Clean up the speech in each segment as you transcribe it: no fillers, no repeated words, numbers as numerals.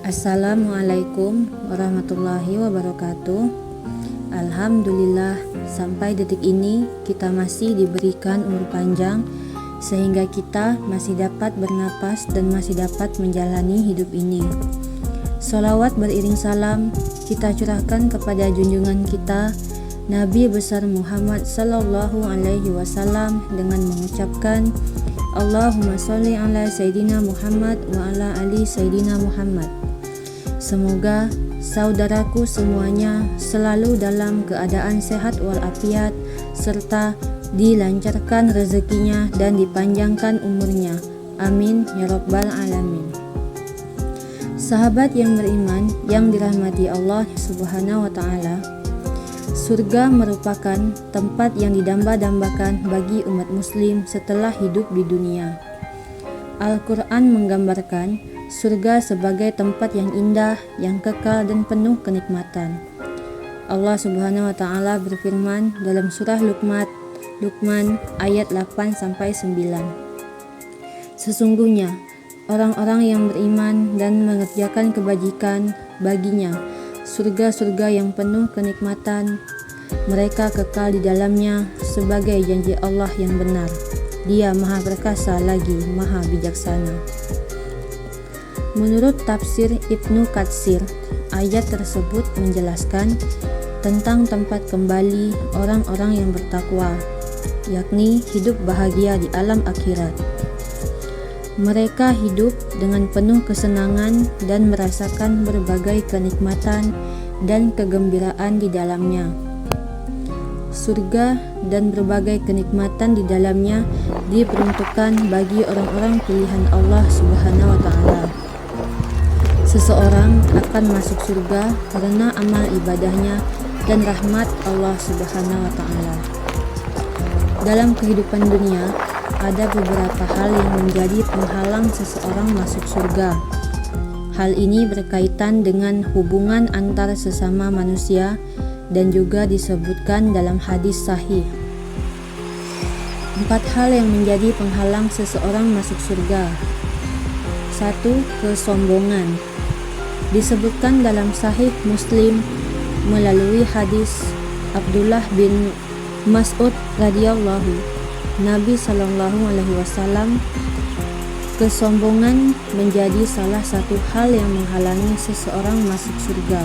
Assalamualaikum warahmatullahi wabarakatuh. Alhamdulillah, sampai detik ini kita masih diberikan umur panjang sehingga kita masih dapat bernapas dan masih dapat menjalani hidup ini. Sholawat beriring salam kita curahkan kepada junjungan kita Nabi besar Muhammad sallallahu alaihi wasallam dengan mengucapkan Allahumma sholli ala Sayyidina Muhammad wa ala ali Sayyidina Muhammad. Semoga saudaraku semuanya selalu dalam keadaan sehat walafiat serta dilancarkan rezekinya dan dipanjangkan umurnya. Amin ya rabbal alamin. Sahabat yang beriman yang dirahmati Allah Subhanahu wa taala, surga merupakan tempat yang didamba-dambakan bagi umat muslim setelah hidup di dunia. Al-Quran menggambarkan surga sebagai tempat yang indah, yang kekal dan penuh kenikmatan. Allah Subhanahu wa taala berfirman dalam surah Luqman ayat 8-9. Sesungguhnya orang-orang yang beriman dan mengerjakan kebajikan baginya surga-surga yang penuh kenikmatan, mereka kekal di dalamnya sebagai janji Allah yang benar. Dia Maha Perkasa lagi Maha Bijaksana. Menurut tafsir Ibnu Katsir, ayat tersebut menjelaskan tentang tempat kembali orang-orang yang bertakwa, yakni hidup bahagia di alam akhirat. Mereka hidup dengan penuh kesenangan dan merasakan berbagai kenikmatan dan kegembiraan di dalamnya. Surga dan berbagai kenikmatan di dalamnya diperuntukkan bagi orang-orang pilihan Allah Subhanahu wa taala. Seseorang akan masuk surga karena amal ibadahnya dan rahmat Allah Subhanahu wa taala. Dalam kehidupan dunia, ada beberapa hal yang menjadi penghalang seseorang masuk surga. Hal ini berkaitan dengan hubungan antar sesama manusia dan juga disebutkan dalam hadis sahih. 4 hal yang menjadi penghalang seseorang masuk surga. 1. Kesombongan. Disebutkan dalam Sahih Muslim melalui hadis Abdullah bin Mas'ud radhiyallahu Nabi sallallahu alaihi wasallam, kesombongan menjadi salah satu hal yang menghalangi seseorang masuk surga.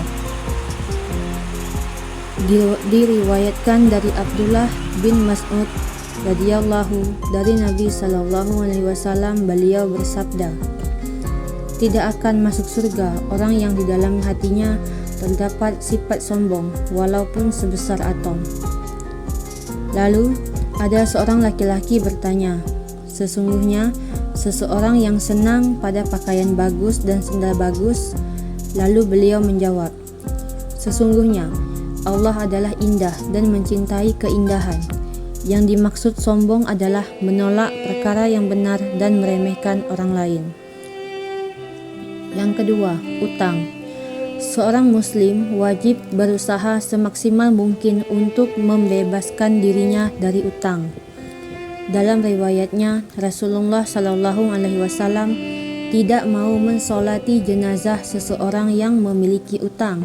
Diriwayatkan dari Abdullah bin Mas'ud radhiyallahu dari Nabi sallallahu alaihi wasallam, beliau bersabda, tidak akan masuk surga orang yang di dalam hatinya terdapat sifat sombong walaupun sebesar atom. Lalu ada seorang laki-laki bertanya, sesungguhnya seseorang yang senang pada pakaian bagus dan sendal bagus. Lalu beliau menjawab, sesungguhnya Allah adalah indah dan mencintai keindahan. Yang dimaksud sombong adalah menolak perkara yang benar dan meremehkan orang lain. Yang kedua, utang. Seorang muslim wajib berusaha semaksimal mungkin untuk membebaskan dirinya dari utang. Dalam riwayatnya, Rasulullah Shallallahu alaihi wasallam tidak mau mensolati jenazah seseorang yang memiliki utang.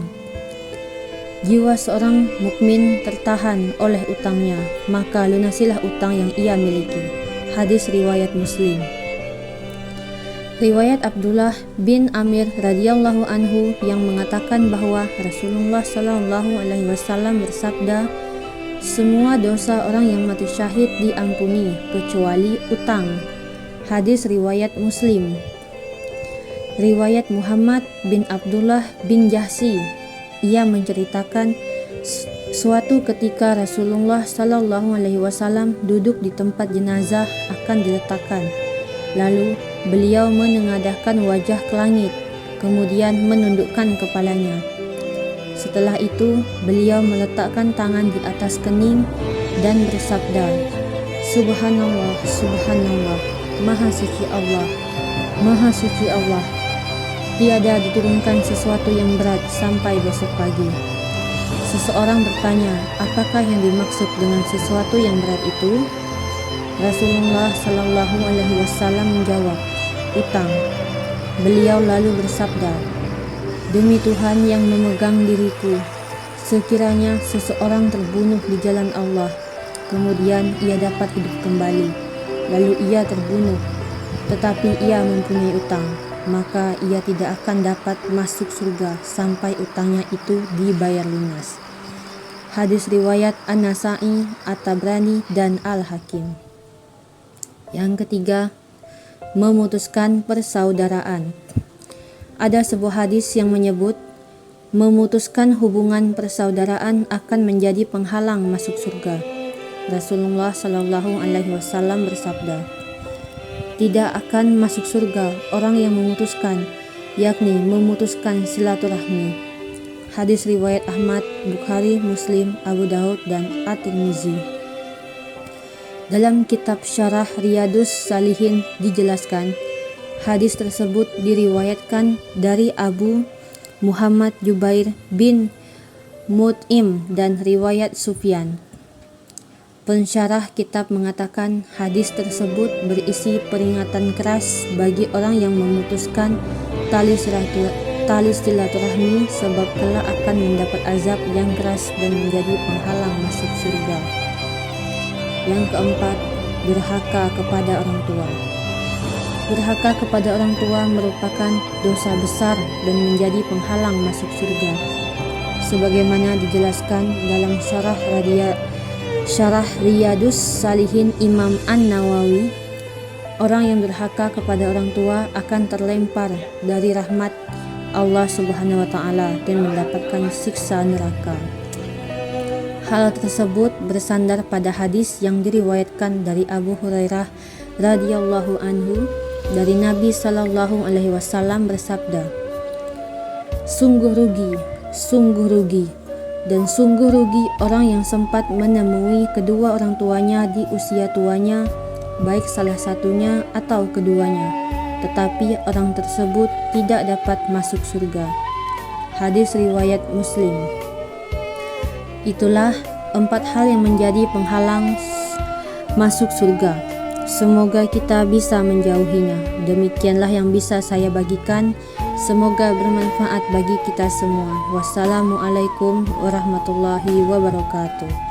Jiwa seorang mukmin tertahan oleh utangnya, maka lunasilah utang yang ia miliki. Hadis riwayat Muslim. Riwayat Abdullah bin Amir radhiyallahu anhu yang mengatakan bahwa Rasulullah sallallahu alaihi wasallam bersabda, semua dosa orang yang mati syahid diampuni kecuali utang. Hadis riwayat Muslim. Riwayat Muhammad bin Abdullah bin Jahsi, ia menceritakan suatu ketika Rasulullah sallallahu alaihi wasallam duduk di tempat jenazah akan diletakkan. Lalu beliau menengadahkan wajah ke langit, kemudian menundukkan kepalanya. Setelah itu, beliau meletakkan tangan di atas kening dan bersabda, Subhanallah, Subhanallah, Maha Suci Allah, Maha Suci Allah. Tiada diturunkan sesuatu yang berat sampai besok pagi. Seseorang bertanya, apakah yang dimaksud dengan sesuatu yang berat itu? Rasulullah Shallallahu Alaihi Wasallam menjawab, utang. Beliau lalu bersabda, Demi Tuhan yang memegang diriku, sekiranya seseorang terbunuh di jalan Allah, kemudian ia dapat hidup kembali, lalu ia terbunuh, tetapi ia mempunyai utang, maka ia tidak akan dapat masuk surga sampai utangnya itu dibayar lunas. Hadis riwayat An-Nasa'i, At-Tabrani, dan Al-Hakim. Yang ketiga, memutuskan persaudaraan. Ada sebuah hadis yang menyebut memutuskan hubungan persaudaraan akan menjadi penghalang masuk surga. Rasulullah Shallallahu Alaihi Wasallam bersabda, tidak akan masuk surga orang yang memutuskan, yakni memutuskan silaturahmi. Hadis riwayat Ahmad, Bukhari, Muslim, Abu Daud, dan At-Tirmizi. Dalam kitab Syarah Riyadus Salihin dijelaskan, hadis tersebut diriwayatkan dari Abu Muhammad Jubair bin Mut'im dan riwayat Sufyan. Pensyarah kitab mengatakan hadis tersebut berisi peringatan keras bagi orang yang memutuskan tali silaturahmi, sebab kelak akan mendapat azab yang keras dan menjadi penghalang masuk surga. Yang keempat, durhaka kepada orang tua. Durhaka kepada orang tua merupakan dosa besar dan menjadi penghalang masuk surga. Sebagaimana dijelaskan dalam Syarah Riyadus Salihin Imam An-Nawawi, orang yang durhaka kepada orang tua akan terlempar dari rahmat Allah Subhanahu wa Ta'ala dan mendapatkan siksa neraka. Hal tersebut bersandar pada hadis yang diriwayatkan dari Abu Hurairah radhiyallahu anhu dari Nabi Shallallahu Alaihi Wasallam bersabda, sungguh rugi dan sungguh rugi orang yang sempat menemui kedua orang tuanya di usia tuanya, baik salah satunya atau keduanya, tetapi orang tersebut tidak dapat masuk surga. Hadis riwayat Muslim. Itulah 4 hal yang menjadi penghalang masuk surga. Semoga kita bisa menjauhinya. Demikianlah yang bisa saya bagikan. Semoga bermanfaat bagi kita semua. Wassalamualaikum warahmatullahi wabarakatuh.